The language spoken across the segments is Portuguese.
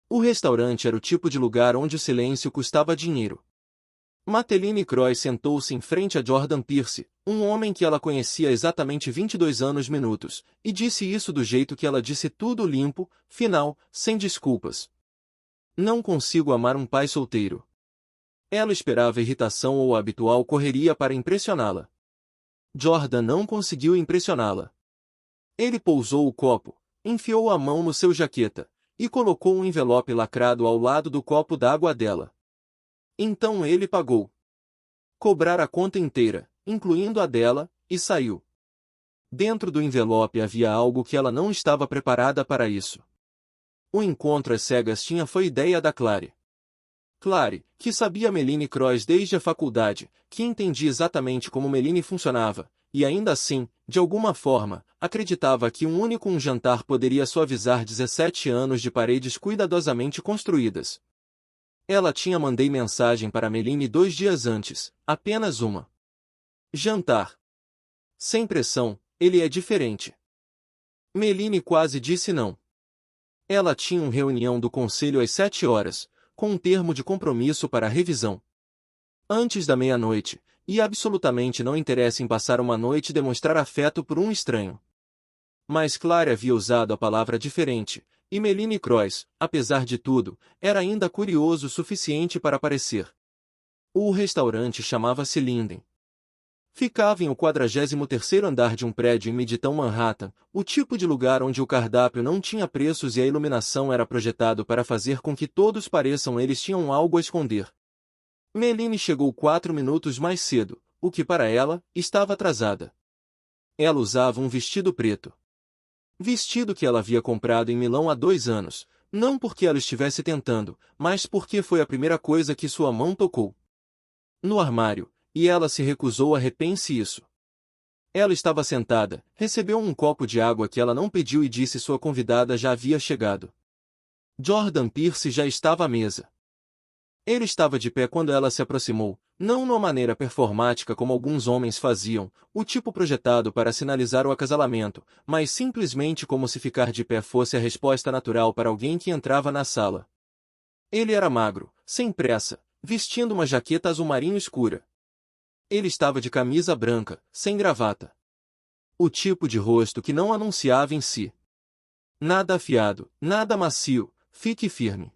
O restaurante era o tipo de lugar onde o silêncio custava dinheiro. Madeline Croy sentou-se em frente a Jordan Pierce, um homem que ela conhecia há exatamente 22 anos minutos, e disse isso do jeito que ela disse, tudo limpo, final, sem desculpas. Não consigo amar um pai solteiro. Ela esperava irritação ou a habitual correria para impressioná-la. Jordan não conseguiu impressioná-la. Ele pousou o copo, enfiou a mão no seu jaqueta, e colocou um envelope lacrado ao lado do copo d'água dela. Então ele pagou. Cobrar a conta inteira, incluindo a dela, e saiu. Dentro do envelope havia algo que ela não estava preparada para isso. O encontro às cegas foi ideia da Clary. Clary, que sabia Meline Cross desde a faculdade, que entendia exatamente como Meline funcionava, e ainda assim, de alguma forma, acreditava que um jantar poderia suavizar 17 anos de paredes cuidadosamente construídas. Ela tinha mandei mensagem para Meline 2 dias antes, apenas uma. Jantar. Sem pressão, ele é diferente. Meline quase disse não. Ela tinha uma reunião do conselho às 7 horas, com um termo de compromisso para revisão. Antes da meia-noite, e absolutamente não interessa em passar uma noite e demonstrar afeto por um estranho. Mas Clary havia usado a palavra diferente, e Meline Cross, apesar de tudo, era ainda curioso o suficiente para aparecer. O restaurante chamava-se Linden. Ficava em o 43º andar de um prédio em Midtown Manhattan, o tipo de lugar onde o cardápio não tinha preços e a iluminação era projetado para fazer com que todos pareçam eles tinham algo a esconder. Meline chegou 4 minutos mais cedo, o que para ela, estava atrasada. Ela usava um vestido preto. Vestido que ela havia comprado em Milão há 2 anos, não porque ela estivesse tentando, mas porque foi a primeira coisa que sua mão tocou. No armário, e ela se recusou a repense isso. Ela estava sentada, recebeu um copo de água que ela não pediu e disse sua convidada já havia chegado. Jordan Pierce já estava à mesa. Ele estava de pé quando ela se aproximou, não numa maneira performática como alguns homens faziam, o tipo projetado para sinalizar o acasalamento, mas simplesmente como se ficar de pé fosse a resposta natural para alguém que entrava na sala. Ele era magro, sem pressa, vestindo uma jaqueta azul marinho escura. Ele estava de camisa branca, sem gravata. O tipo de rosto que não anunciava em si. Nada afiado, nada macio, fique firme.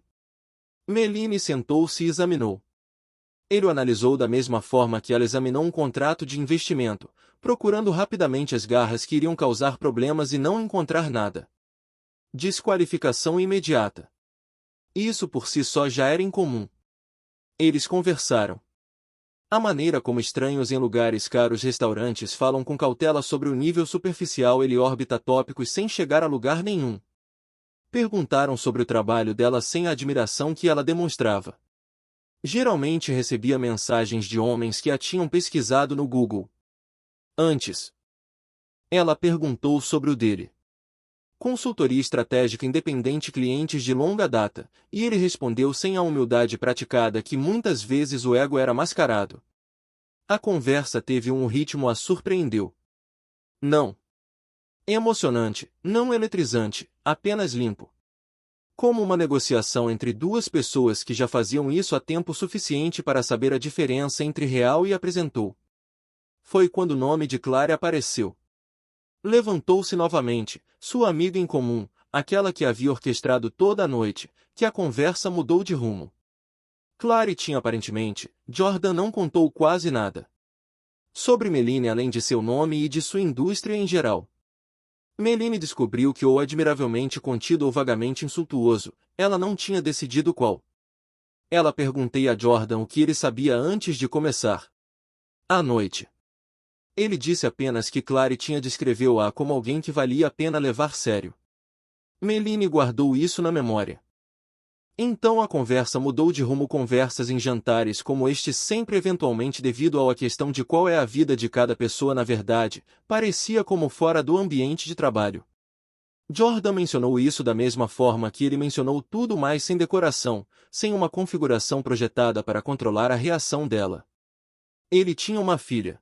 Meline sentou-se e examinou. Ele o analisou da mesma forma que ela examinou um contrato de investimento, procurando rapidamente as garras que iriam causar problemas e não encontrar nada. Desqualificação imediata. Isso por si só já era incomum. Eles conversaram. A maneira como estranhos em lugares caros restaurantes falam com cautela sobre o nível superficial ele orbita tópicos sem chegar a lugar nenhum. Perguntaram sobre o trabalho dela sem a admiração que ela demonstrava. Geralmente recebia mensagens de homens que a tinham pesquisado no Google. Antes. Ela perguntou sobre o dele. Consultoria estratégica independente, clientes de longa data, e ele respondeu sem a humildade praticada que muitas vezes o ego era mascarado. A conversa teve um ritmo a surpreendeu. Não emocionante, não eletrizante, apenas limpo. Como uma negociação entre duas pessoas que já faziam isso há tempo suficiente para saber a diferença entre real e apresentou. Foi quando o nome de Clary apareceu. Levantou-se novamente, sua amiga em comum, aquela que havia orquestrado toda a noite, que a conversa mudou de rumo. Clary tinha aparentemente, Jordan não contou quase nada. Sobre Meline além de seu nome e de sua indústria em geral. Meline descobriu que ou admiravelmente contido ou vagamente insultuoso, ela não tinha decidido qual. Ela perguntei a Jordan o que ele sabia antes de começar. À noite. Ele disse apenas que Clary descreveu-a como alguém que valia a pena levar sério. Meline guardou isso na memória. Então a conversa mudou de rumo. Conversas em jantares como este sempre eventualmente devido à questão de qual é a vida de cada pessoa na verdade, parecia como fora do ambiente de trabalho. Jordan mencionou isso da mesma forma que ele mencionou tudo mais sem decoração, sem uma configuração projetada para controlar a reação dela. Ele tinha uma filha.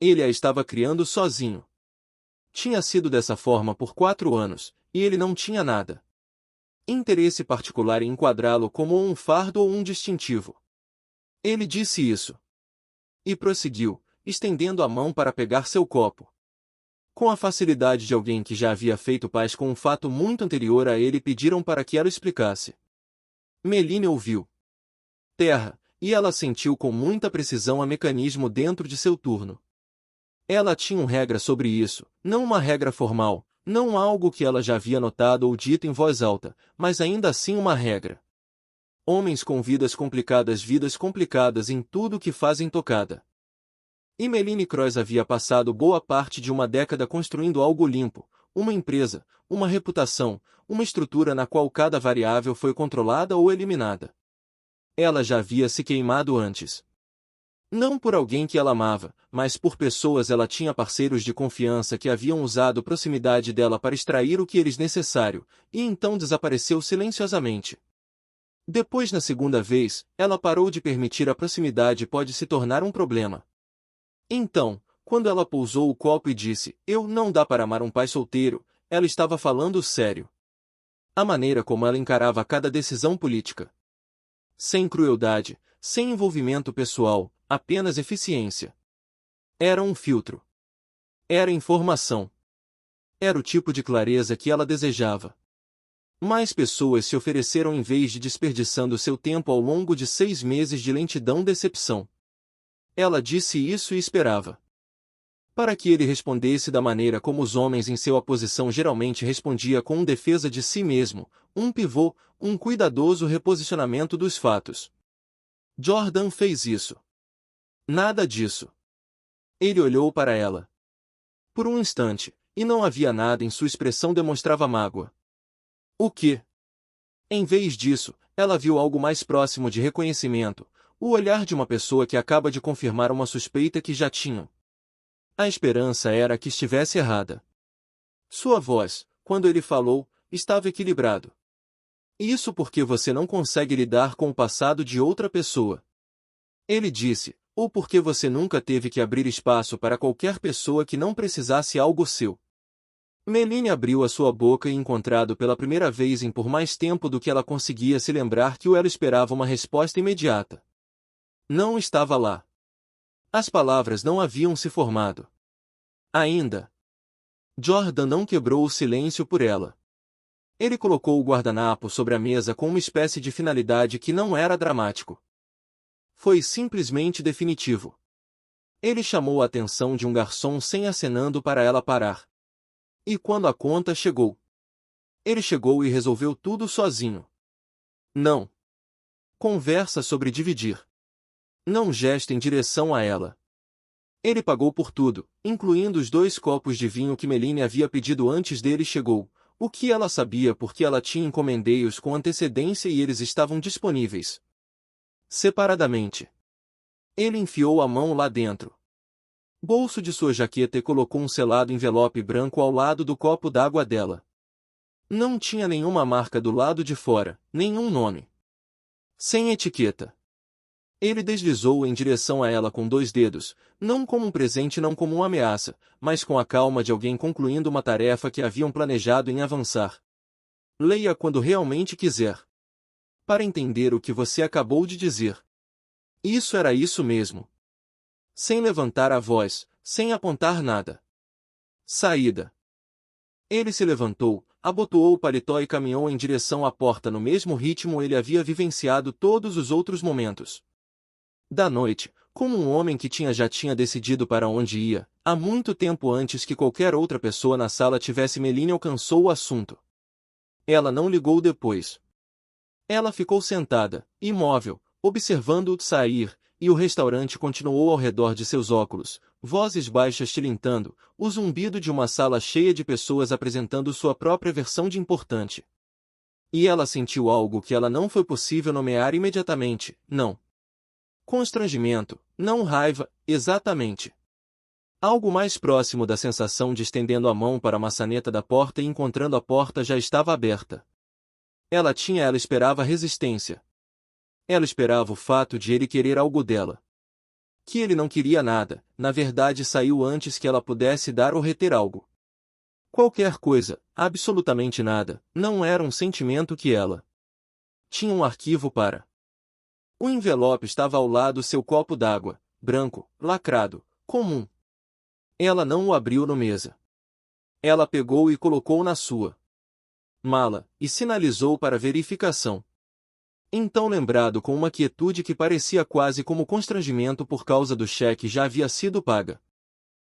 Ele a estava criando sozinho. Tinha sido dessa forma por 4 anos, e ele não tinha nada. interesse particular em enquadrá-lo como um fardo ou um distintivo. Ele disse isso. E prosseguiu, estendendo a mão para pegar seu copo. Com a facilidade de alguém que já havia feito paz com um fato muito anterior a ele, pediram para que ela explicasse. Meline ouviu. Terra, e ela sentiu com muita precisão o mecanismo dentro de seu turno. Ela tinha uma regra sobre isso, não uma regra formal, não algo que ela já havia notado ou dito em voz alta, mas ainda assim uma regra. Homens com vidas complicadas em tudo que fazem tocada. E Meline Cross havia passado boa parte de uma década construindo algo limpo, uma empresa, uma reputação, uma estrutura na qual cada variável foi controlada ou eliminada. Ela já havia se queimado antes. Não por alguém que ela amava, mas por pessoas. Ela tinha parceiros de confiança que haviam usado a proximidade dela para extrair o que eles necessário, e então desapareceu silenciosamente. Depois, na segunda vez, ela parou de permitir a proximidade e pode se tornar um problema. Então, quando ela pousou o copo e disse, não dá para amar um pai solteiro, ela estava falando sério. A maneira como ela encarava cada decisão política. Sem crueldade, sem envolvimento pessoal, apenas eficiência. Era um filtro. Era informação. Era o tipo de clareza que ela desejava. Mais pessoas se ofereceram em vez de desperdiçando seu tempo ao longo de 6 meses de lentidão-decepção. Ela disse isso e esperava. Para que ele respondesse da maneira como os homens em sua posição geralmente respondia, com defesa de si mesmo, um pivô, um cuidadoso reposicionamento dos fatos. Jordan fez isso. Nada disso. Ele olhou para ela. Por um instante, e não havia nada em sua expressão demonstrava mágoa. O quê? Em vez disso, ela viu algo mais próximo de reconhecimento, o olhar de uma pessoa que acaba de confirmar uma suspeita que já tinham. A esperança era que estivesse errada. Sua voz, quando ele falou, estava equilibrado. Isso porque você não consegue lidar com o passado de outra pessoa. Ele disse, ou porque você nunca teve que abrir espaço para qualquer pessoa que não precisasse algo seu. Meline abriu a sua boca e, encontrado pela primeira vez em por mais tempo do que ela conseguia se lembrar, que ela esperava uma resposta imediata. Não estava lá. As palavras não haviam se formado. Ainda. Jordan não quebrou o silêncio por ela. Ele colocou o guardanapo sobre a mesa com uma espécie de finalidade que não era dramático. Foi simplesmente definitivo. Ele chamou a atenção de um garçom sem acenando para ela parar. E quando a conta chegou, ele chegou e resolveu tudo sozinho. Não. Conversa sobre dividir. Não gesto em direção a ela. Ele pagou por tudo, incluindo os 2 copos de vinho que Meline havia pedido antes dele chegou, o que ela sabia porque ela tinha encomendei-os com antecedência e eles estavam disponíveis. Separadamente. Ele enfiou a mão lá dentro. Bolso de sua jaqueta e colocou um selado envelope branco ao lado do copo d'água dela. Não tinha nenhuma marca do lado de fora, nenhum nome. Sem etiqueta. Ele deslizou em direção a ela com 2 dedos, não como um presente, não como uma ameaça, mas com a calma de alguém concluindo uma tarefa que haviam planejado em avançar. Leia quando realmente quiser. Para entender o que você acabou de dizer. Isso era isso mesmo. Sem levantar a voz, sem apontar nada. Saída. Ele se levantou, abotoou o paletó e caminhou em direção à porta no mesmo ritmo ele havia vivenciado todos os outros momentos da noite, como um homem que já tinha decidido para onde ia, há muito tempo antes que qualquer outra pessoa na sala tivesse. Meline alcançou o assunto. Ela não ligou depois. Ela ficou sentada, imóvel, observando-o sair, e o restaurante continuou ao redor de seus óculos, vozes baixas tilintando, o zumbido de uma sala cheia de pessoas apresentando sua própria versão de importante. E ela sentiu algo que ela não foi possível nomear imediatamente, não. Constrangimento, não raiva, exatamente. Algo mais próximo da sensação de estendendo a mão para a maçaneta da porta e encontrando a porta já estava aberta. Ela esperava resistência. Ela esperava o fato de ele querer algo dela. Que ele não queria nada, na verdade saiu antes que ela pudesse dar ou reter algo. Qualquer coisa, absolutamente nada, não era um sentimento que ela tinha um arquivo para. O envelope estava ao lado seu copo d'água, branco, lacrado, comum. Ela não o abriu no mesa. Ela pegou e colocou na sua mala, e sinalizou para verificação. Então, lembrado com uma quietude que parecia quase como constrangimento por causa do cheque já havia sido paga.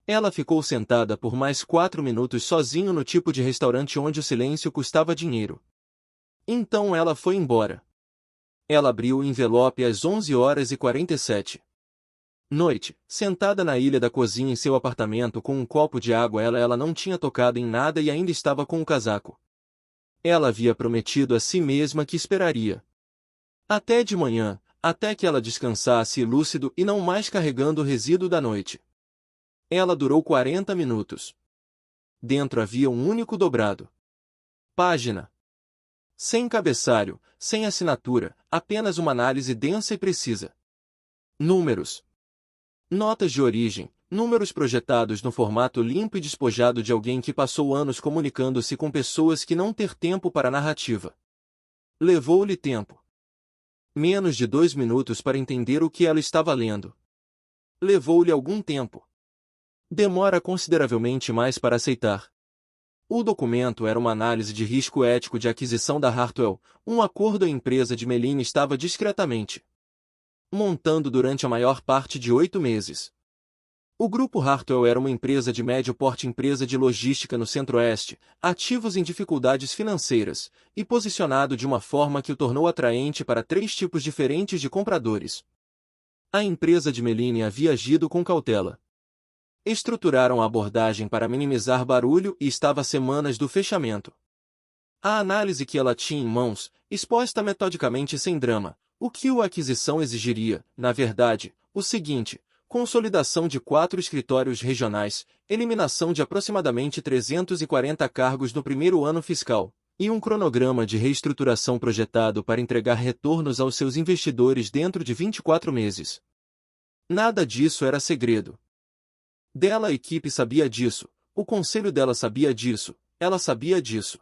Ela ficou sentada por mais 4 minutos sozinho no tipo de restaurante onde o silêncio custava dinheiro. Então ela foi embora. Ela abriu o envelope às 11h47. Noite, sentada na ilha da cozinha em seu apartamento com um copo de água, ela não tinha tocado em nada e ainda estava com o casaco. Ela havia prometido a si mesma que esperaria até de manhã, até que ela descansasse lúcido e não mais carregando o resíduo da noite. Ela durou 40 minutos. Dentro havia um único dobrado. Página. Sem cabeçalho, sem assinatura, apenas uma análise densa e precisa. Números. Notas de origem, números projetados no formato limpo e despojado de alguém que passou anos comunicando-se com pessoas que não ter tempo para narrativa. Levou-lhe tempo. Menos de 2 minutos para entender o que ela estava lendo. Levou-lhe algum tempo. Demora consideravelmente mais para aceitar. O documento era uma análise de risco ético de aquisição da Hartwell, um acordo a empresa de Meline estava discretamente montando durante a maior parte de 8 meses. O grupo Hartwell era uma empresa de médio porte, empresa de logística no Centro-Oeste, ativos em dificuldades financeiras, e posicionado de uma forma que o tornou atraente para 3 tipos diferentes de compradores. A empresa de Meline havia agido com cautela. Estruturaram a abordagem para minimizar barulho e estava a semanas do fechamento. A análise que ela tinha em mãos, exposta metodicamente sem drama, o que a aquisição exigiria, na verdade, o seguinte: consolidação de 4 escritórios regionais, eliminação de aproximadamente 340 cargos no primeiro ano fiscal, e um cronograma de reestruturação projetado para entregar retornos aos seus investidores dentro de 24 meses. Nada disso era segredo. Dela a equipe sabia disso, o conselho dela sabia disso, ela sabia disso.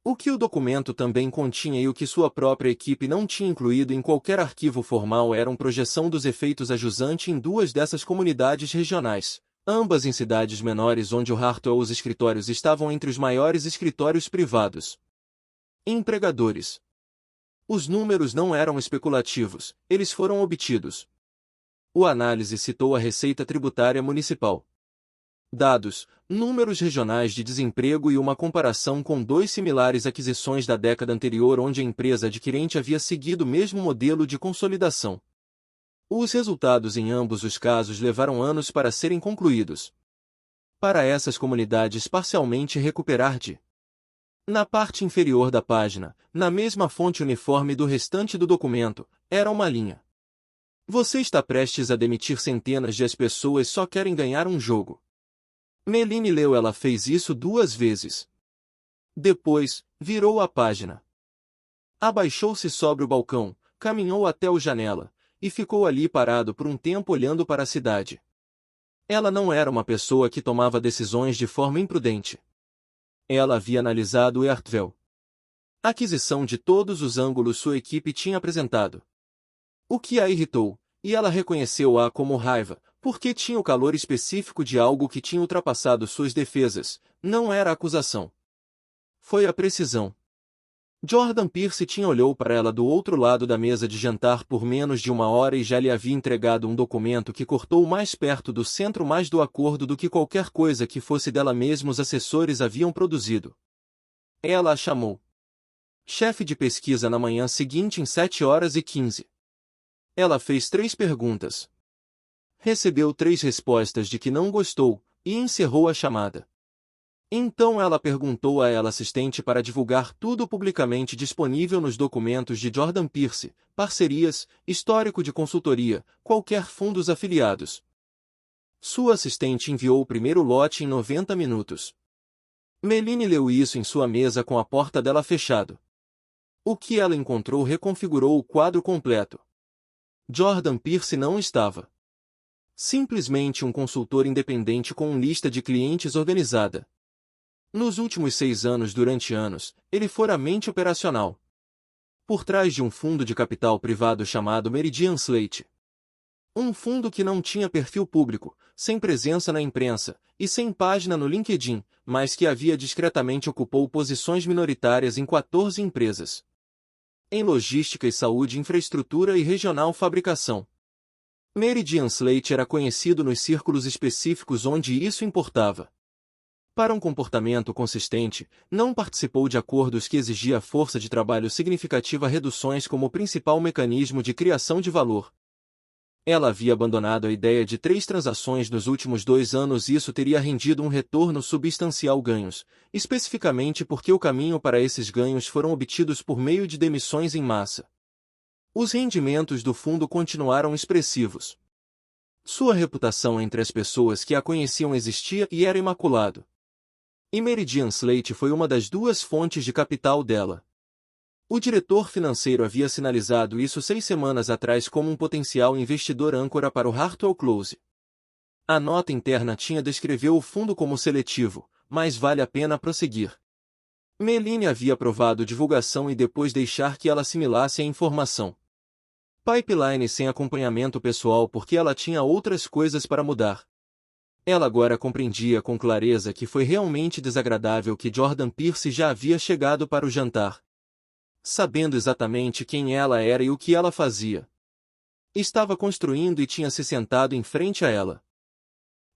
O que o documento também continha e o que sua própria equipe não tinha incluído em qualquer arquivo formal era uma projeção dos efeitos a jusante em 2 dessas comunidades regionais, ambas em cidades menores onde o Hartwell os escritórios estavam entre os maiores escritórios privados. Empregadores. Os números não eram especulativos, eles foram obtidos. O análise citou a Receita Tributária Municipal. Dados, números regionais de desemprego e uma comparação com 2 similares aquisições da década anterior onde a empresa adquirente havia seguido o mesmo modelo de consolidação. Os resultados em ambos os casos levaram anos para serem concluídos. Para essas comunidades parcialmente recuperar de. Na parte inferior da página, na mesma fonte uniforme do restante do documento, era uma linha. Você está prestes a demitir centenas de pessoas só querem ganhar um jogo. Meline leu. Ela fez isso 2 vezes. Depois, virou a página. Abaixou-se sobre o balcão, caminhou até a janela, e ficou ali parado por um tempo olhando para a cidade. Ela não era uma pessoa que tomava decisões de forma imprudente. Ela havia analisado o Hartwell. Aquisição de todos os ângulos sua equipe tinha apresentado. O que a irritou, e ela reconheceu-a como raiva, porque tinha o calor específico de algo que tinha ultrapassado suas defesas, não era a acusação. Foi a precisão. Jordan Pierce tinha olhou para ela do outro lado da mesa de jantar por menos de 1 hora e já lhe havia entregado um documento que cortou mais perto do centro mais do acordo do que qualquer coisa que fosse dela mesma os assessores haviam produzido. Ela a chamou. Chefe de pesquisa na manhã seguinte em 7h15. Ela fez 3 perguntas. Recebeu 3 respostas de que não gostou, e encerrou a chamada. Então ela perguntou a ela assistente para divulgar tudo publicamente disponível nos documentos de Jordan Pierce, parcerias, histórico de consultoria, qualquer fundos afiliados. Sua assistente enviou o primeiro lote em 90 minutos. Meline leu isso em sua mesa com a porta dela fechada. O que ela encontrou reconfigurou o quadro completo. Jordan Pierce não estava. Simplesmente um consultor independente com uma lista de clientes organizada. Nos últimos 6 anos, durante anos, ele fora mente operacional. Por trás de um fundo de capital privado chamado Meridian Slate. Um fundo que não tinha perfil público, sem presença na imprensa, e sem página no LinkedIn, mas que havia discretamente ocupou posições minoritárias em 14 empresas. Em logística e saúde, infraestrutura e regional fabricação. Meridian Slate era conhecido nos círculos específicos onde isso importava. Para um comportamento consistente, não participou de acordos que exigia força de trabalho significativa, reduções como principal mecanismo de criação de valor. Ela havia abandonado a ideia de 3 transações nos últimos 2 anos e isso teria rendido um retorno substancial ganhos, especificamente porque o caminho para esses ganhos foram obtidos por meio de demissões em massa. Os rendimentos do fundo continuaram expressivos. Sua reputação entre as pessoas que a conheciam existia e era imaculado. E Meridian Slate foi uma das 2 fontes de capital dela. O diretor financeiro havia sinalizado isso 6 semanas atrás como um potencial investidor âncora para o Hartwell Close. A nota interna descreveu o fundo como seletivo, mas vale a pena prosseguir. Meline havia aprovado divulgação e depois deixar que ela assimilasse a informação. Pipeline sem acompanhamento pessoal porque ela tinha outras coisas para mudar. Ela agora compreendia com clareza que foi realmente desagradável que Jordan Pearce já havia chegado para o jantar. Sabendo exatamente quem ela era e o que ela fazia. Estava construindo e tinha se sentado em frente a ela.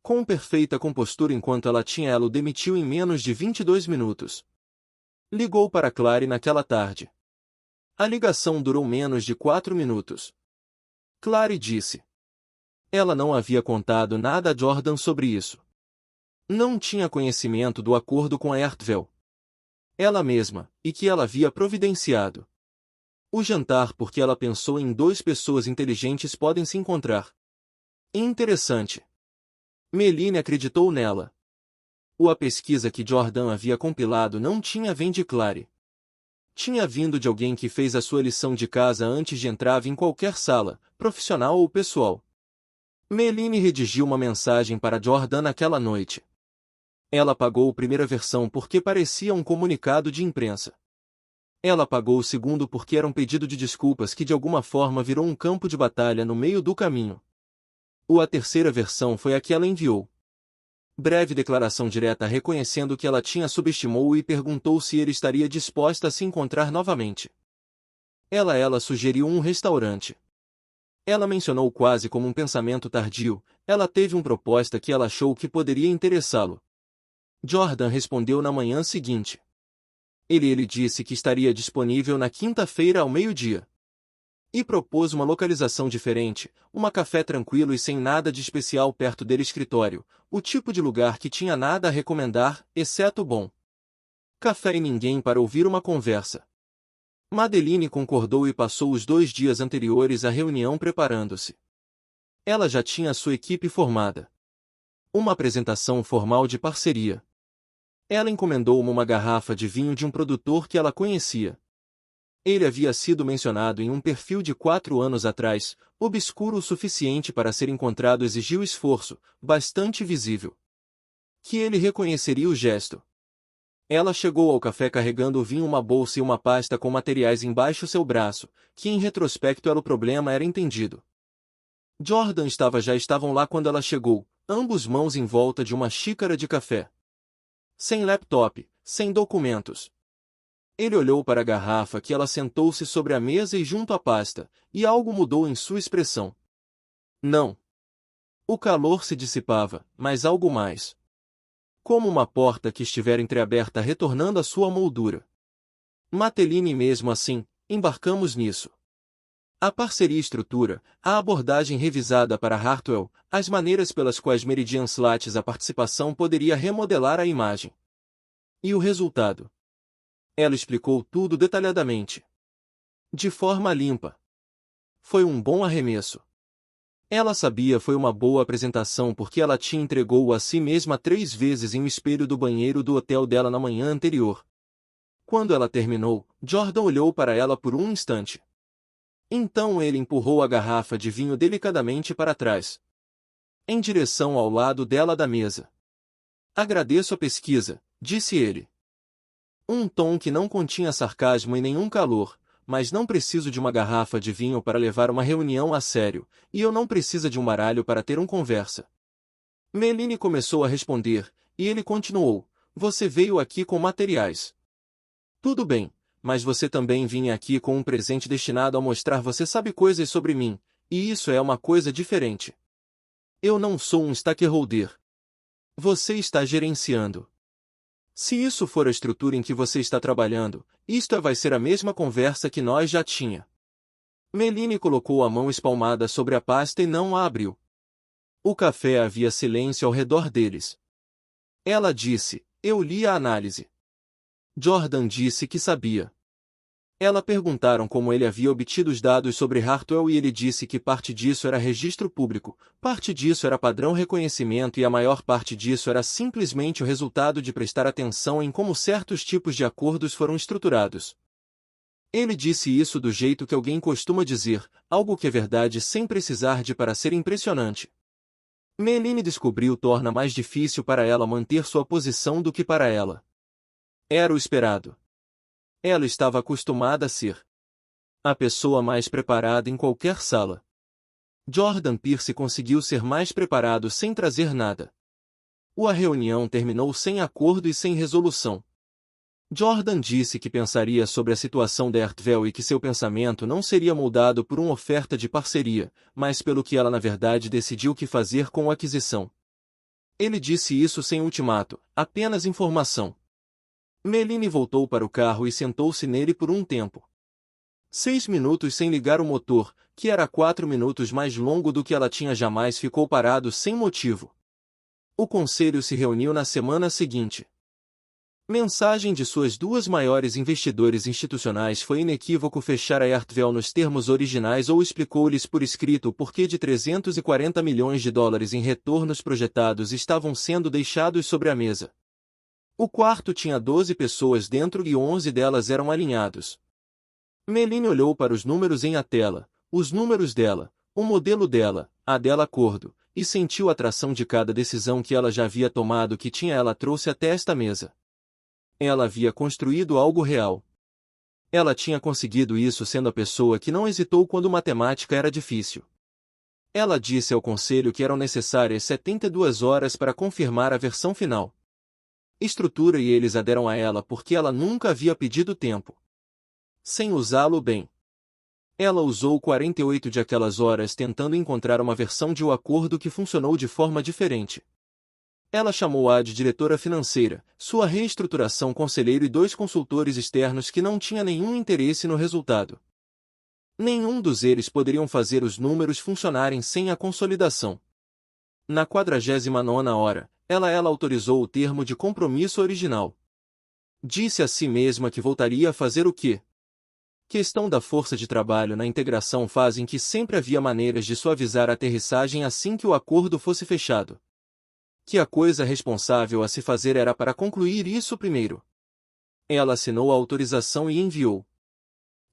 Com perfeita compostura enquanto ela o demitiu em menos de 22 minutos. Ligou para Clary naquela tarde. A ligação durou menos de 4 minutos. Clary disse. Ela não havia contado nada a Jordan sobre isso. Não tinha conhecimento do acordo com a Hartwell. Ela mesma, e que ela havia providenciado. O jantar porque ela pensou em 2 pessoas inteligentes podem se encontrar. Interessante. Meline acreditou nela. A pesquisa que Jordan havia compilado não tinha vindo de Clary. Tinha vindo de alguém que fez a sua lição de casa antes de entrar em qualquer sala, profissional ou pessoal. Meline redigiu uma mensagem para Jordan naquela noite. Ela apagou a primeira versão porque parecia um comunicado de imprensa. Ela apagou o segundo porque era um pedido de desculpas que de alguma forma virou um campo de batalha no meio do caminho. A terceira versão foi a que ela enviou. Breve declaração direta reconhecendo que ela tinha subestimou-o e perguntou se ele estaria disposta a se encontrar novamente. Ela sugeriu um restaurante. Ela mencionou quase como um pensamento tardio, ela teve uma proposta que ela achou que poderia interessá-lo. Jordan respondeu na manhã seguinte. Ele disse que estaria disponível na quinta-feira ao meio-dia. E propôs uma localização diferente, café tranquilo e sem nada de especial perto dele escritório, o tipo de lugar que tinha nada a recomendar, exceto bom café e ninguém para ouvir uma conversa. Madeline concordou e passou os 2 dias anteriores à reunião preparando-se. Ela já tinha sua equipe formada. Uma apresentação formal de parceria. Ela encomendou uma garrafa de vinho de um produtor que ela conhecia. Ele havia sido mencionado em um perfil de 4 anos atrás, obscuro o suficiente para ser encontrado exigiu esforço, bastante visível. Que ele reconheceria o gesto. Ela chegou ao café carregando o vinho, uma bolsa e uma pasta com materiais embaixo seu braço, que em retrospecto era o problema era entendido. Jordan estavam lá quando ela chegou, ambos mãos em volta de uma xícara de café. Sem laptop, sem documentos. Ele olhou para a garrafa que ela sentou-se sobre a mesa e junto à pasta, e algo mudou em sua expressão. Não. O calor se dissipava, mas algo mais. Como uma porta que estivera entreaberta retornando à sua moldura. Mateline mesmo assim, embarcamos nisso. A parceria estrutura, a abordagem revisada para Hartwell, as maneiras pelas quais Meridian Slate a participação poderia remodelar a imagem. E o resultado? Ela explicou tudo detalhadamente. De forma limpa. Foi um bom arremesso. Ela sabia foi uma boa apresentação porque ela tinha entregou-o a si mesma 3 vezes em um espelho do banheiro do hotel dela na manhã anterior. Quando ela terminou, Jordan olhou para ela por um instante. Então ele empurrou a garrafa de vinho delicadamente para trás. Em direção ao lado dela da mesa. Agradeço a pesquisa, disse ele. Um tom que não continha sarcasmo e nenhum calor, mas não preciso de uma garrafa de vinho para levar uma reunião a sério, e eu não preciso de um baralho para ter uma conversa. Meline começou a responder, e ele continuou, você veio aqui com materiais. Tudo bem, mas você também vinha aqui com um presente destinado a mostrar você sabe coisas sobre mim, e isso é uma coisa diferente. Eu não sou um stakeholder. Você está gerenciando. Se isso for a estrutura em que você está trabalhando, isto vai ser a mesma conversa que nós já tinha. Meline colocou a mão espalmada sobre a pasta e não a abriu. O café havia silêncio ao redor deles. Ela disse, eu li a análise. Jordan disse que sabia. Ela perguntaram como ele havia obtido os dados sobre Hartwell e ele disse que parte disso era registro público, parte disso era padrão reconhecimento e a maior parte disso era simplesmente o resultado de prestar atenção em como certos tipos de acordos foram estruturados. Ele disse isso do jeito que alguém costuma dizer, algo que é verdade sem precisar de para ser impressionante. Meline descobriu torna mais difícil para ela manter sua posição do que para ela. Era o esperado. Ela estava acostumada a ser a pessoa mais preparada em qualquer sala. Jordan Pearce conseguiu ser mais preparado sem trazer nada. A reunião terminou sem acordo e sem resolução. Jordan disse que pensaria sobre a situação da Hartwell e que seu pensamento não seria moldado por uma oferta de parceria, mas pelo que ela na verdade decidiu que fazer com a aquisição. Ele disse isso sem ultimato, apenas informação. Meline voltou para o carro e sentou-se nele por um tempo. 6 minutos sem ligar o motor, que era 4 minutos mais longo do que ela tinha jamais ficou parado sem motivo. O conselho se reuniu na semana seguinte. Mensagem de suas duas maiores investidores institucionais foi inequívoco fechar a Hartwell nos termos originais ou explicou-lhes por escrito o porquê de 340 milhões de dólares em retornos projetados estavam sendo deixados sobre a mesa. O quarto tinha 12 pessoas dentro e 11 delas eram alinhados. Meline olhou para os números em a tela, os números dela, o modelo dela, a dela acordo, e sentiu a atração de cada decisão que ela já havia tomado que tinha ela trouxe até esta mesa. Ela havia construído algo real. Ela tinha conseguido isso sendo a pessoa que não hesitou quando matemática era difícil. Ela disse ao conselho que eram necessárias 72 horas para confirmar a versão final. Estrutura e eles aderam a ela porque ela nunca havia pedido tempo. Sem usá-lo bem. Ela usou 48 de aquelas horas tentando encontrar uma versão de um acordo que funcionou de forma diferente. Ela chamou-a de diretora financeira, sua reestruturação conselheiro e 2 consultores externos que não tinham nenhum interesse no resultado. Nenhum dos eles poderiam fazer os números funcionarem sem a consolidação. Na 49ª hora, ela autorizou o termo de compromisso original. Disse a si mesma que voltaria a fazer o quê? Questão da força de trabalho na integração fazem que sempre havia maneiras de suavizar a aterrissagem assim que o acordo fosse fechado. Que a coisa responsável a se fazer era para concluir isso primeiro. Ela assinou a autorização e enviou.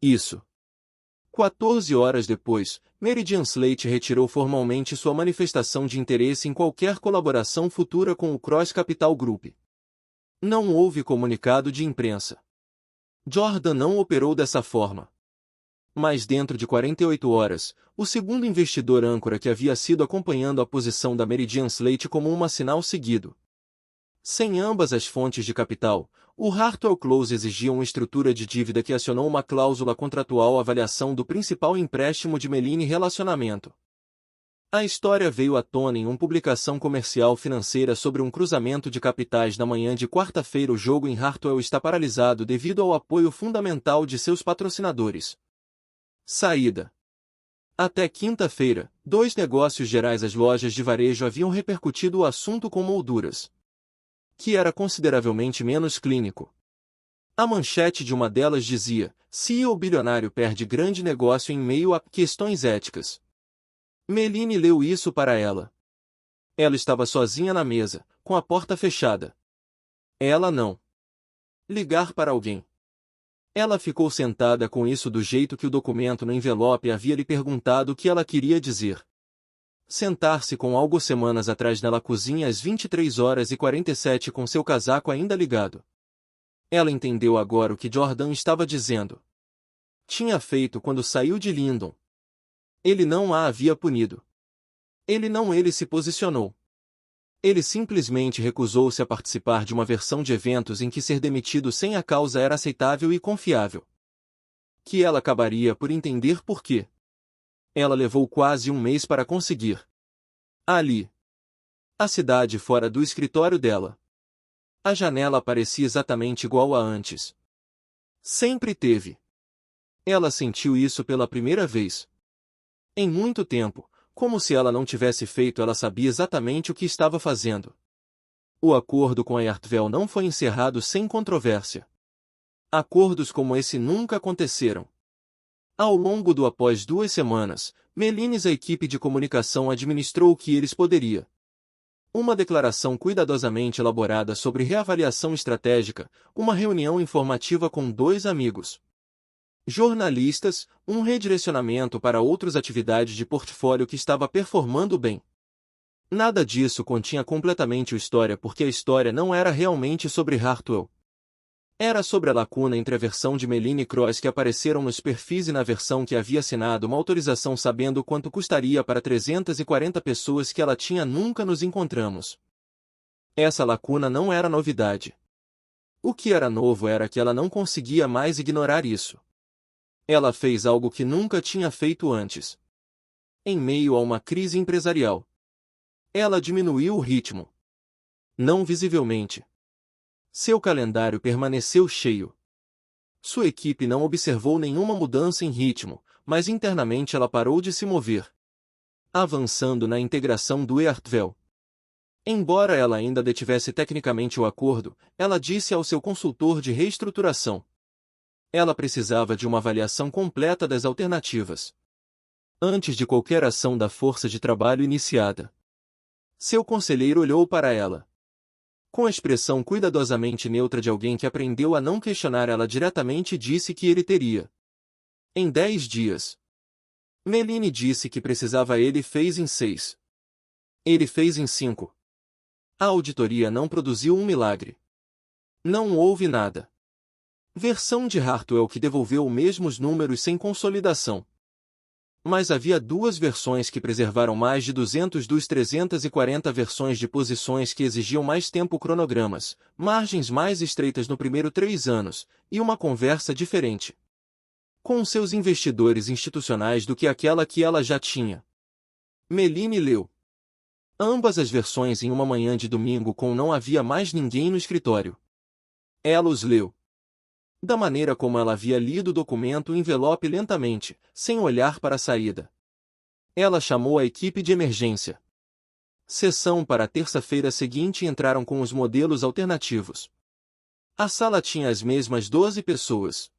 Isso. 14 horas depois, Meridian Slate retirou formalmente sua manifestação de interesse em qualquer colaboração futura com o Cross Capital Group. Não houve comunicado de imprensa. Jordan não operou dessa forma. Mas dentro de 48 horas, o segundo investidor âncora que havia sido acompanhando a posição da Meridian Slate como um sinal seguido. Sem ambas as fontes de capital, o Hartwell Close exigia uma estrutura de dívida que acionou uma cláusula contratual avaliação do principal empréstimo de Meline relacionamento. A história veio à tona em uma publicação comercial financeira sobre um cruzamento de capitais na manhã de quarta-feira. O jogo em Hartwell está paralisado devido ao apoio fundamental de seus patrocinadores. Saída. Até quinta-feira, 2 negócios gerais as lojas de varejo haviam repercutido o assunto com molduras. Que era consideravelmente menos clínico. A manchete de uma delas dizia, CEO bilionário perde grande negócio em meio a questões éticas. Meline leu isso para ela. Ela estava sozinha na mesa, com a porta fechada. Ela não. Ligar para alguém. Ela ficou sentada com isso do jeito que o documento no envelope havia lhe perguntado o que ela queria dizer. Sentar-se com algo semanas atrás na cozinha às 23h47 com seu casaco ainda ligado. Ela entendeu agora o que Jordan estava dizendo. Tinha feito quando saiu de Lyndon. Ele não a havia punido. Ele se posicionou. Ele simplesmente recusou-se a participar de uma versão de eventos em que ser demitido sem a causa era aceitável e confiável. Que ela acabaria por entender por quê. Ela levou quase um mês para conseguir. Ali. A cidade fora do escritório dela. A janela parecia exatamente igual a antes. Sempre teve. Ela sentiu isso pela primeira vez. Em muito tempo, como se ela não tivesse feito, ela sabia exatamente o que estava fazendo. O acordo com a Yartvel não foi encerrado sem controvérsia. Acordos como esse nunca aconteceram. Ao longo do após 2 semanas, Melines, a equipe de comunicação, administrou o que eles poderia. Uma declaração cuidadosamente elaborada sobre reavaliação estratégica, uma reunião informativa com 2 amigos jornalistas, um redirecionamento para outras atividades de portfólio que estava performando bem. Nada disso continha completamente a história, porque a história não era realmente sobre Hartwell. Era sobre a lacuna entre a versão de Melanie Cross que apareceram nos perfis e na versão que havia assinado uma autorização sabendo quanto custaria para 340 pessoas que ela tinha. Nunca nos encontramos. Essa lacuna não era novidade. O que era novo era que ela não conseguia mais ignorar isso. Ela fez algo que nunca tinha feito antes. Em meio a uma crise empresarial, ela diminuiu o ritmo. Não visivelmente. Seu calendário permaneceu cheio. Sua equipe não observou nenhuma mudança em ritmo, mas internamente ela parou de se mover, avançando na integração do Yartvel. Embora ela ainda detivesse tecnicamente o acordo, ela disse ao seu consultor de reestruturação. Ela precisava de uma avaliação completa das alternativas antes de qualquer ação da força de trabalho iniciada. Seu conselheiro olhou para ela com a expressão cuidadosamente neutra de alguém que aprendeu a não questionar ela diretamente, e disse que ele teria em 10 dias. Melanie disse que precisava. Ele fez em 6. Ele fez em 5. A auditoria não produziu um milagre. Não houve nada. Versão de Hartwell que devolveu os mesmos números sem consolidação. Mas havia 2 versões que preservaram mais de 200 dos 340 versões de posições que exigiam mais tempo, cronogramas, margens mais estreitas no primeiro 3 anos, e uma conversa diferente com seus investidores institucionais do que aquela que ela já tinha. Melanie leu ambas as versões em uma manhã de domingo com não havia mais ninguém no escritório. Ela os leu da maneira como ela havia lido o documento, o envelope lentamente, sem olhar para a saída. Ela chamou a equipe de emergência. Sessão para a terça-feira seguinte. Entraram com os modelos alternativos. A sala tinha as mesmas 12 pessoas.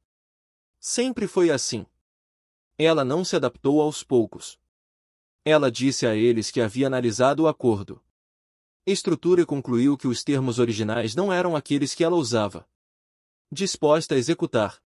Sempre foi assim. Ela não se adaptou aos poucos. Ela disse a eles que havia analisado o acordo, estrutura, e concluiu que os termos originais não eram aqueles que ela usava. Disposta a executar.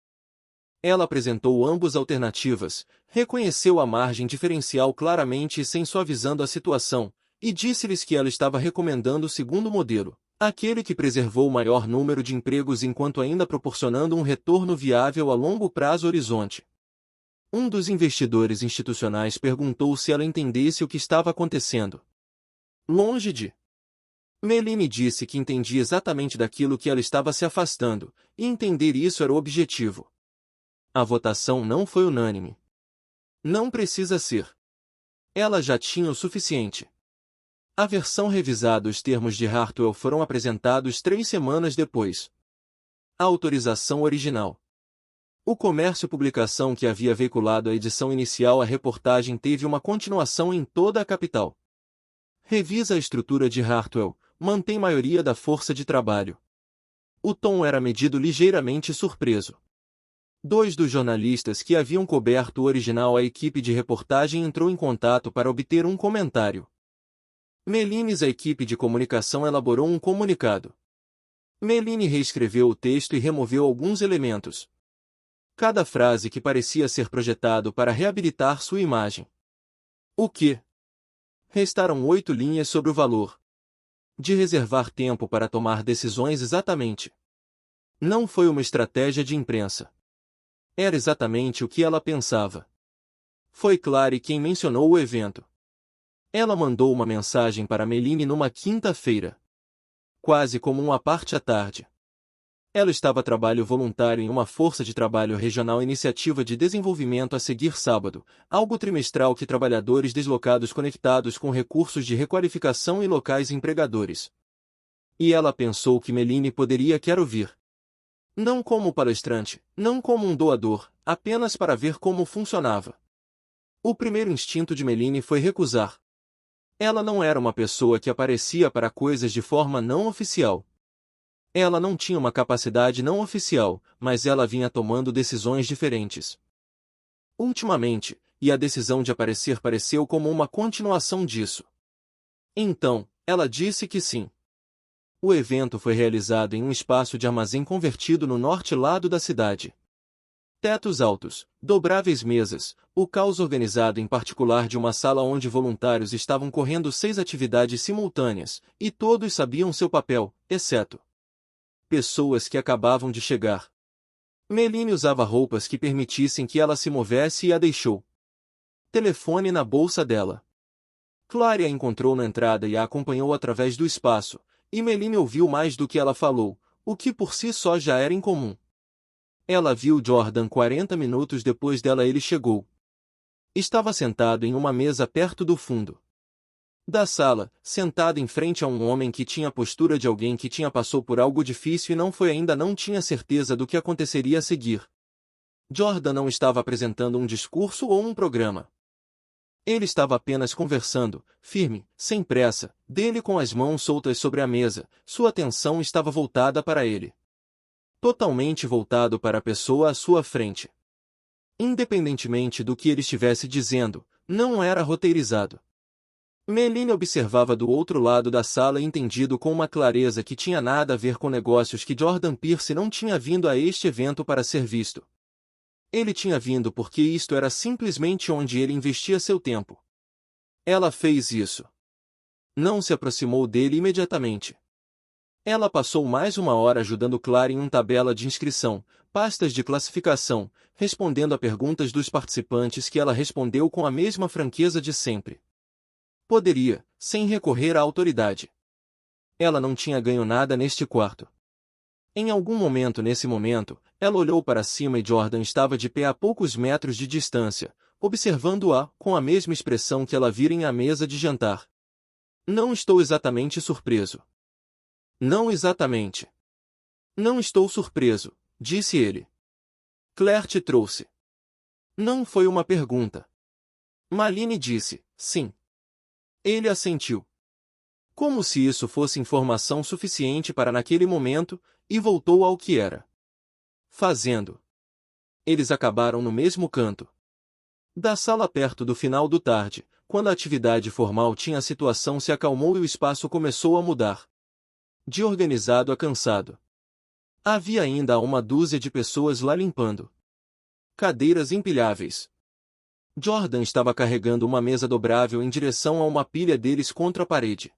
Ela apresentou ambas alternativas, reconheceu a margem diferencial claramente e sem suavizando a situação, e disse-lhes que ela estava recomendando o segundo modelo, aquele que preservou o maior número de empregos enquanto ainda proporcionando um retorno viável a longo prazo. Horizonte. Um dos investidores institucionais perguntou se ela entendesse o que estava acontecendo. Longe de. Melanie disse que entendia exatamente daquilo que ela estava se afastando, e entender isso era o objetivo. A votação não foi unânime. Não precisa ser. Ela já tinha o suficiente. A versão revisada, os termos de Hartwell foram apresentados 3 semanas depois. A autorização original. O comércio publicação que havia veiculado a edição inicial, a reportagem teve uma continuação em toda a capital. Revisa a estrutura de Hartwell, mantém maioria da força de trabalho. O tom era medido, ligeiramente surpreso. 2 dos jornalistas que haviam coberto o original, a equipe de reportagem, entrou em contato para obter um comentário. Melines, a equipe de comunicação, elaborou um comunicado. Melanie reescreveu o texto e removeu alguns elementos. Cada frase que parecia ser projetado para reabilitar sua imagem. O que Restaram 8 linhas sobre o valor. De reservar tempo para tomar decisões exatamente. Não foi uma estratégia de imprensa. Era exatamente o que ela pensava. Foi Clary quem mencionou o evento. Ela mandou uma mensagem para Meline numa quinta-feira. Quase como uma parte à tarde. Ela estava a trabalho voluntário em uma força de trabalho regional iniciativa de desenvolvimento a seguir sábado, algo trimestral que trabalhadores deslocados conectados com recursos de requalificação e locais empregadores. E ela pensou que Meline poderia querer ouvir. Não como palestrante, não como um doador, apenas para ver como funcionava. O primeiro instinto de Meline foi recusar. Ela não era uma pessoa que aparecia para coisas de forma não oficial. Ela não tinha uma capacidade não oficial, mas ela vinha tomando decisões diferentes. Ultimamente, e a decisão de aparecer pareceu como uma continuação disso. Então, ela disse que sim. O evento foi realizado em um espaço de armazém convertido no norte lado da cidade. Tetos altos, dobráveis mesas, o caos organizado em particular de uma sala onde voluntários estavam correndo 6 atividades simultâneas, e todos sabiam seu papel, exceto pessoas que acabavam de chegar. Meline usava roupas que permitissem que ela se movesse e a deixou. Telefone na bolsa dela. Clary a encontrou na entrada e a acompanhou através do espaço, e Meline ouviu mais do que ela falou, o que por si só já era incomum. Ela viu Jordan 40 minutos depois dela ele chegou. Estava sentado em uma mesa perto do fundo da sala, sentado em frente a um homem que tinha a postura de alguém que passou por algo difícil e não tinha certeza do que aconteceria a seguir. Jordan não estava apresentando um discurso ou um programa. Ele estava apenas conversando, firme, sem pressa, dele com as mãos soltas sobre a mesa, sua atenção estava voltada para ele. Totalmente voltado para a pessoa à sua frente. Independentemente do que ele estivesse dizendo, não era roteirizado. Meline observava do outro lado da sala entendido com uma clareza que tinha nada a ver com negócios que Jordan Pierce não tinha vindo a este evento para ser visto. Ele tinha vindo porque isto era simplesmente onde ele investia seu tempo. Ela fez isso. Não se aproximou dele imediatamente. Ela passou mais uma hora ajudando Clary em uma tabela de inscrição, pastas de classificação, respondendo a perguntas dos participantes que ela respondeu com a mesma franqueza de sempre. Poderia, sem recorrer à autoridade. Ela não tinha ganho nada neste quarto. Em algum momento nesse momento, ela olhou para cima e Jordan estava de pé a poucos metros de distância, observando-a com a mesma expressão que ela vira em a mesa de jantar. Não estou exatamente surpreso. Não exatamente. Não estou surpreso, disse ele. Claire te trouxe. Não foi uma pergunta. Meline disse, sim. Ele assentiu. Como se isso fosse informação suficiente para naquele momento, e voltou ao que era fazendo. Eles acabaram no mesmo canto da sala perto do final do tarde, quando a atividade formal tinha a situação se acalmou e o espaço começou a mudar. De organizado a cansado. Havia ainda uma dúzia de pessoas lá limpando cadeiras empilháveis. Jordan estava carregando uma mesa dobrável em direção a uma pilha deles contra a parede.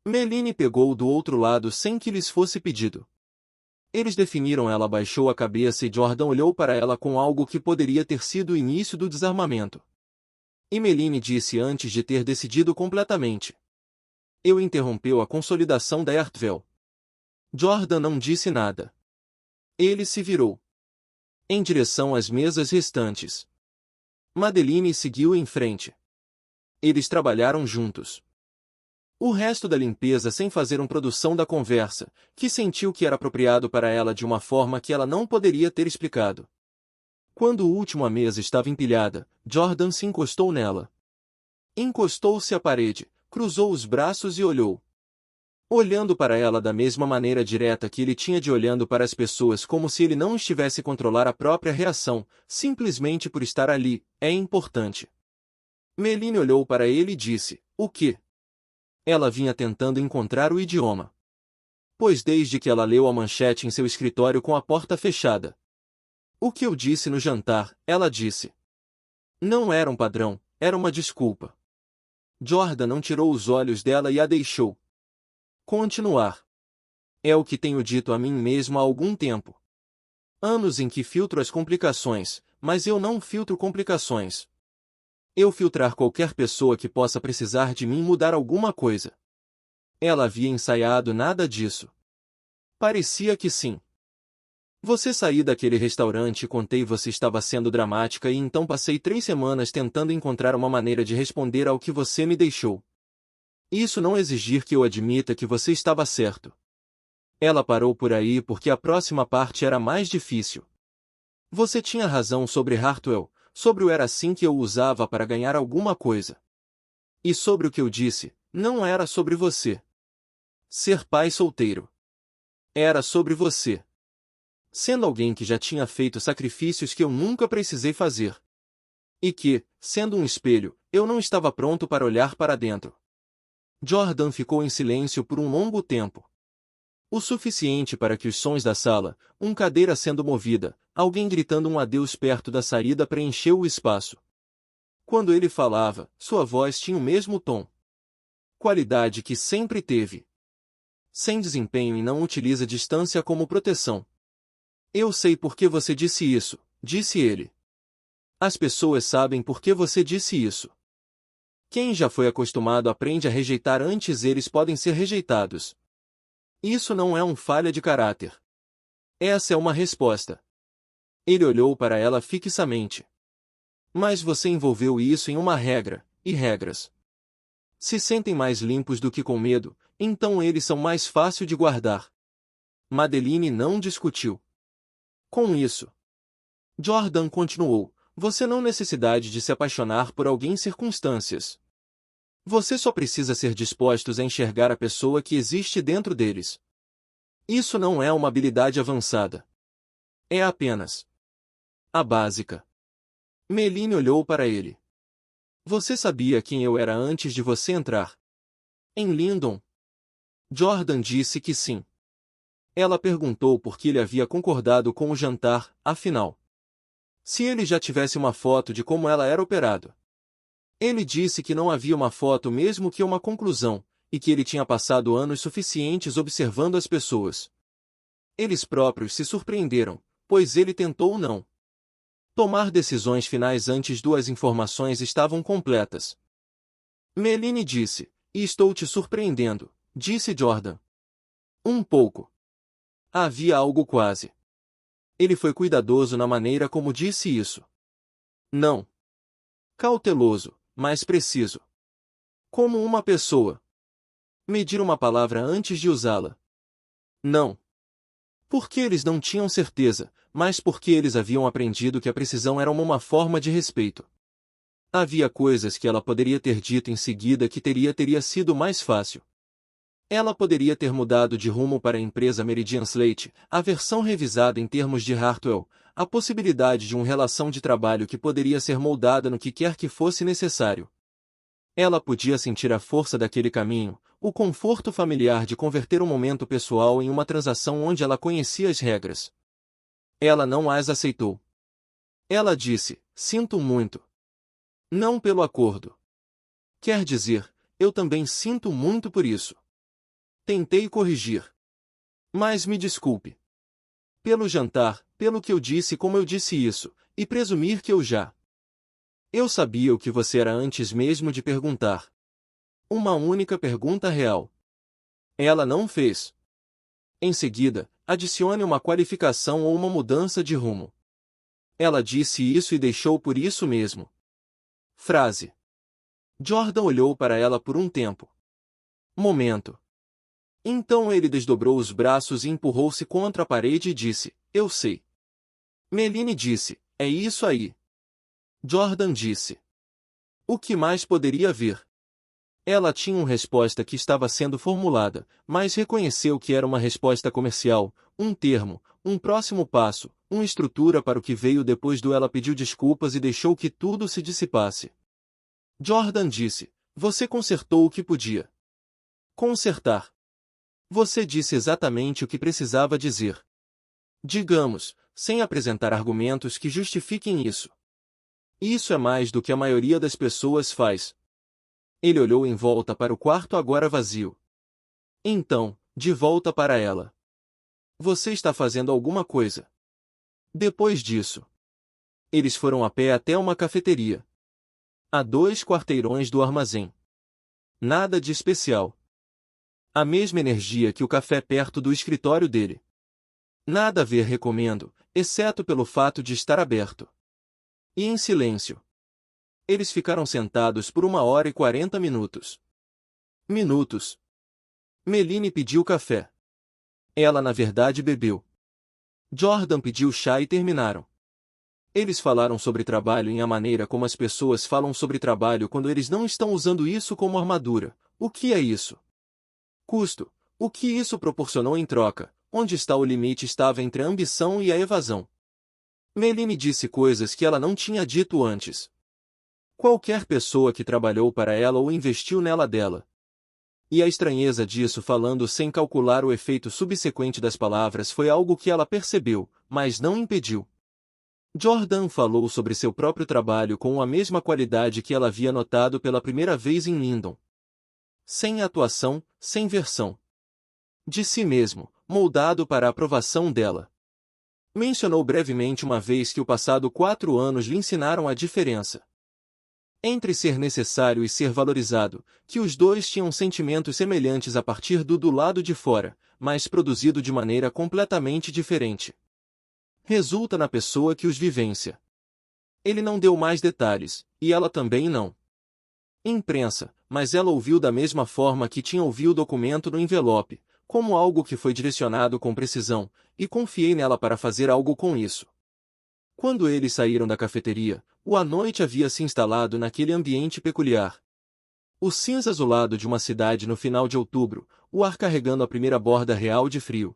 Meline pegou do outro lado sem que lhes fosse pedido. Eles definiram. Ela baixou a cabeça e Jordan olhou para ela com algo que poderia ter sido o início do desarmamento. E Meline disse antes de ter decidido completamente. Eu interrompeu a consolidação da Earthvel. Jordan não disse nada. Ele se virou em direção às mesas restantes. Madeline seguiu em frente. Eles trabalharam juntos. O resto da limpeza sem fazer uma produção da conversa, que sentiu que era apropriado para ela de uma forma que ela não poderia ter explicado. Quando o último a mesa estava empilhada, Jordan se encostou nela. Encostou-se à parede, cruzou os braços e olhou. Olhando para ela da mesma maneira direta que ele tinha de olhando para as pessoas como se ele não estivesse a controlar a própria reação, simplesmente por estar ali, é importante. Meline olhou para ele e disse, o quê? Ela vinha tentando encontrar o idioma. Pois desde que ela leu a manchete em seu escritório com a porta fechada. O que eu disse no jantar, ela disse. Não era um padrão, era uma desculpa. Jordan não tirou os olhos dela e a deixou continuar. É o que tenho dito a mim mesmo há algum tempo. Anos em que filtro as complicações, mas eu não filtro complicações. Eu filtrar qualquer pessoa que possa precisar de mim mudar alguma coisa. Ela havia ensaiado nada disso. Parecia que sim. Você saí daquele restaurante e contei você estava sendo dramática e então passei 3 semanas tentando encontrar uma maneira de responder ao que você me deixou. Isso não exigir que eu admita que você estava certo. Ela parou por aí porque a próxima parte era mais difícil. Você tinha razão sobre Hartwell, sobre o era assim que eu usava para ganhar alguma coisa. E sobre o que eu disse, não era sobre você. Ser pai solteiro. Era sobre você. Sendo alguém que já tinha feito sacrifícios que eu nunca precisei fazer. E que, sendo um espelho, eu não estava pronto para olhar para dentro. Jordan ficou em silêncio por um longo tempo. O suficiente para que os sons da sala, uma cadeira sendo movida, alguém gritando um adeus perto da saída preencheu o espaço. Quando ele falava, sua voz tinha o mesmo tom. Qualidade que sempre teve. Sem desempenho e não utiliza distância como proteção. Eu sei por que você disse isso, disse ele. As pessoas sabem por que você disse isso. Quem já foi acostumado aprende a rejeitar antes eles podem ser rejeitados. Isso não é uma falha de caráter. Essa é uma resposta. Ele olhou para ela fixamente. Mas você envolveu isso em uma regra, e regras se sentem mais limpos do que com medo, então eles são mais fácil de guardar. Madeline não discutiu com isso. Jordan continuou, você não necessidade de se apaixonar por alguém em circunstâncias. Você só precisa ser dispostos a enxergar a pessoa que existe dentro deles. Isso não é uma habilidade avançada. É apenas a básica. Meline olhou para ele. Você sabia quem eu era antes de você entrar em Lindon? Jordan disse que sim. Ela perguntou por que ele havia concordado com o jantar, afinal. Se ele já tivesse uma foto de como ela era operado. Ele disse que não havia uma foto mesmo que uma conclusão, e que ele tinha passado anos suficientes observando as pessoas. Eles próprios se surpreenderam, pois ele tentou não tomar decisões finais antes duas informações estavam completas. Meline disse, e estou te surpreendendo, disse Jordan. Um pouco. Havia algo quase. Ele foi cuidadoso na maneira como disse isso. Não. Cauteloso, mas preciso. Como uma pessoa. Medir uma palavra antes de usá-la. Não. Porque eles não tinham certeza, mas porque eles haviam aprendido que a precisão era uma forma de respeito. Havia coisas que ela poderia ter dito em seguida que teria sido mais fácil. Ela poderia ter mudado de rumo para a empresa Meridian Slate, a versão revisada em termos de Hartwell, a possibilidade de uma relação de trabalho que poderia ser moldada no que quer que fosse necessário. Ela podia sentir a força daquele caminho, o conforto familiar de converter um momento pessoal em uma transação onde ela conhecia as regras. Ela não as aceitou. Ela disse, sinto muito. Não pelo acordo. Quer dizer, eu também sinto muito por isso. Tentei corrigir. Mas me desculpe. Pelo jantar, pelo que eu disse como eu disse isso, e presumir que eu já. Eu sabia o que você era antes mesmo de perguntar. Uma única pergunta real. Ela não fez. Em seguida, adicione uma qualificação ou uma mudança de rumo. Ela disse isso e deixou por isso mesmo. Frase. Jordan olhou para ela por um tempo. Momento. Então ele desdobrou os braços e empurrou-se contra a parede e disse, eu sei. Meline disse, é isso aí. Jordan disse. O que mais poderia vir? Ela tinha uma resposta que estava sendo formulada, mas reconheceu que era uma resposta comercial, um termo, um próximo passo, uma estrutura para o que veio depois do ela pediu desculpas e deixou que tudo se dissipasse. Jordan disse, você consertou o que podia consertar. Você disse exatamente o que precisava dizer. Digamos, sem apresentar argumentos que justifiquem isso. Isso é mais do que a maioria das pessoas faz. Ele olhou em volta para o quarto agora vazio. Então, de volta para ela. Você está fazendo alguma coisa. Depois disso, eles foram a pé até uma cafeteria. A 2 quarteirões do armazém. Nada de especial. A mesma energia que o café perto do escritório dele. Nada a ver, recomendo, exceto pelo fato de estar aberto. E em silêncio. Eles ficaram sentados por 1 hora e 40 minutos. Minutos. Meline pediu café. Ela na verdade bebeu. Jordan pediu chá e terminaram. Eles falaram sobre trabalho e a maneira como as pessoas falam sobre trabalho quando eles não estão usando isso como armadura. O que é isso? Custo. O que isso proporcionou em troca? Onde está o limite estava entre a ambição e a evasão. Meline disse coisas que ela não tinha dito antes. Qualquer pessoa que trabalhou para ela ou investiu nela dela. E a estranheza disso falando sem calcular o efeito subsequente das palavras foi algo que ela percebeu, mas não impediu. Jordan falou sobre seu próprio trabalho com a mesma qualidade que ela havia notado pela primeira vez em Lyndon. Sem atuação, sem versão. De si mesmo, moldado para a aprovação dela. Mencionou brevemente uma vez que o passado 4 anos lhe ensinaram a diferença entre ser necessário e ser valorizado, que os dois tinham sentimentos semelhantes a partir do lado de fora, mas produzido de maneira completamente diferente. Resulta na pessoa que os vivencia. Ele não deu mais detalhes, e ela também não. Imprensa, mas ela ouviu da mesma forma que tinha ouvido o documento no envelope, como algo que foi direcionado com precisão, e confiei nela para fazer algo com isso. Quando eles saíram da cafeteria, a noite havia se instalado naquele ambiente peculiar. O cinza azulado de uma cidade no final de outubro, o ar carregando a primeira borda real de frio.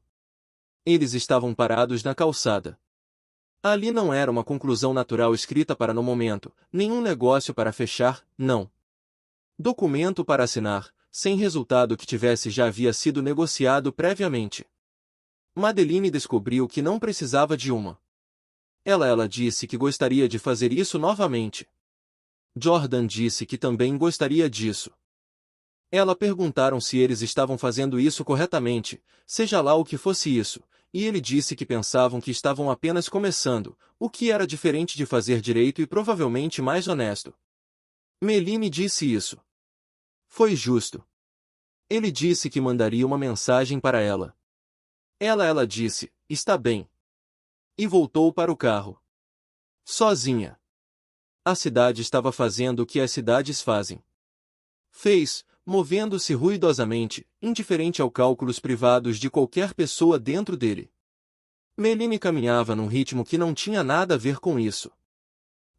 Eles estavam parados na calçada. Ali não era uma conclusão natural escrita para no momento, nenhum negócio para fechar, não. Documento para assinar, sem resultado que tivesse já havia sido negociado previamente. Madeline descobriu que não precisava de uma. Ela disse que gostaria de fazer isso novamente. Jordan disse que também gostaria disso. Ela perguntaram se eles estavam fazendo isso corretamente, seja lá o que fosse isso, e ele disse que pensavam que estavam apenas começando, o que era diferente de fazer direito e provavelmente mais honesto. Meline disse isso. Foi justo. Ele disse que mandaria uma mensagem para ela. Ela disse, está bem. E voltou para o carro. Sozinha. A cidade estava fazendo o que as cidades fazem. Fez, movendo-se ruidosamente, indiferente aos cálculos privados de qualquer pessoa dentro dele. Meline caminhava num ritmo que não tinha nada a ver com isso.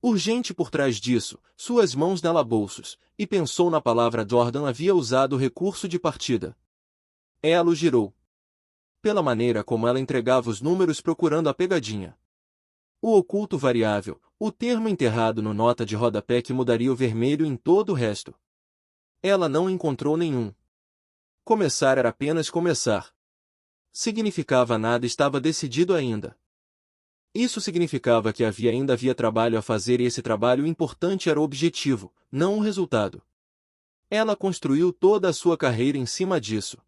Urgente por trás disso, suas mãos bolsos, e pensou na palavra Jordan havia usado o recurso de partida. Ela o girou. Pela maneira como ela entregava os números procurando a pegadinha. O oculto variável, o termo enterrado no nota de rodapé que mudaria o vermelho em todo o resto. Ela não encontrou nenhum. Começar era apenas começar. Significava nada estava decidido ainda. Isso significava que ainda havia trabalho a fazer e esse trabalho importante era o objetivo, não o resultado. Ela construiu toda a sua carreira em cima disso.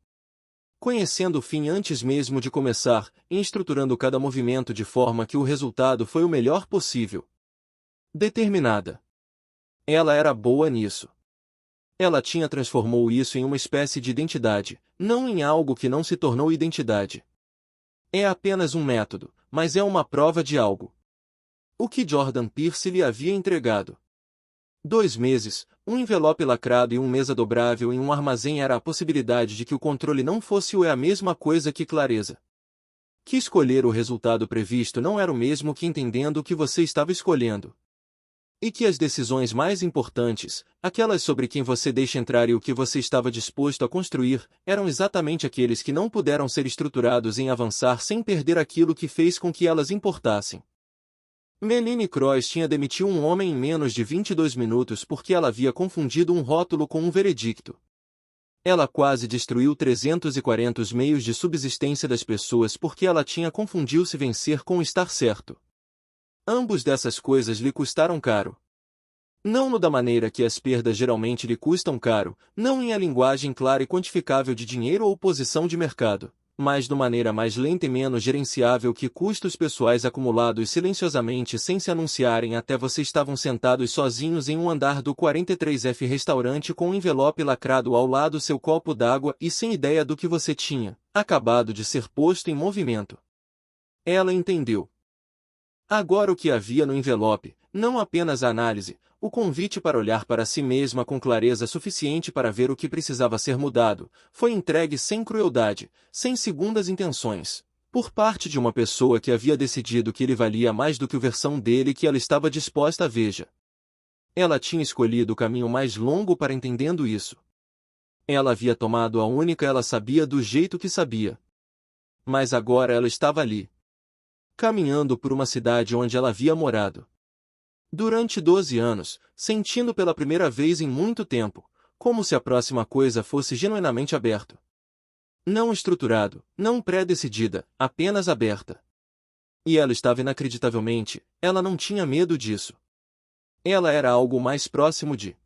Conhecendo o fim antes mesmo de começar, e estruturando cada movimento de forma que o resultado foi o melhor possível. Determinada. Ela era boa nisso. Ela transformou isso em uma espécie de identidade, não em algo que não se tornou identidade. É apenas um método, mas é uma prova de algo. O que Jordan Pearce lhe havia entregado. 2 meses, um envelope lacrado e mesa dobrável em um armazém era a possibilidade de que o controle não fosse a mesma coisa que clareza. Que escolher o resultado previsto não era o mesmo que entendendo o que você estava escolhendo. E que as decisões mais importantes, aquelas sobre quem você deixa entrar e o que você estava disposto a construir, eram exatamente aqueles que não puderam ser estruturados em avançar sem perder aquilo que fez com que elas importassem. Meline Cross tinha demitido um homem em menos de 22 minutos porque ela havia confundido um rótulo com um veredicto. Ela quase destruiu 340 meios de subsistência das pessoas porque ela tinha confundido-se vencer com estar certo. Ambos dessas coisas lhe custaram caro. Não no da maneira que as perdas geralmente lhe custam caro, não em a linguagem clara e quantificável de dinheiro ou posição de mercado, mas de maneira mais lenta e menos gerenciável que custos pessoais acumulados silenciosamente sem se anunciarem até você estavam sentados sozinhos em um andar do 43F restaurante com um envelope lacrado ao lado seu copo d'água e sem ideia do que você tinha acabado de ser posto em movimento. Ela entendeu. Agora o que havia no envelope, não apenas a análise, o convite para olhar para si mesma com clareza suficiente para ver o que precisava ser mudado, foi entregue sem crueldade, sem segundas intenções, por parte de uma pessoa que havia decidido que ele valia mais do que a versão dele que ela estava disposta a veja. Ela tinha escolhido o caminho mais longo para entendendo isso. Ela havia tomado a única ela sabia do jeito que sabia. Mas agora ela estava ali, caminhando por uma cidade onde ela havia morado durante 12 anos, sentindo pela primeira vez em muito tempo, como se a próxima coisa fosse genuinamente aberto. Não estruturado, não pré-decidida, apenas aberta. E ela estava inacreditavelmente, ela não tinha medo disso. Ela era algo mais próximo de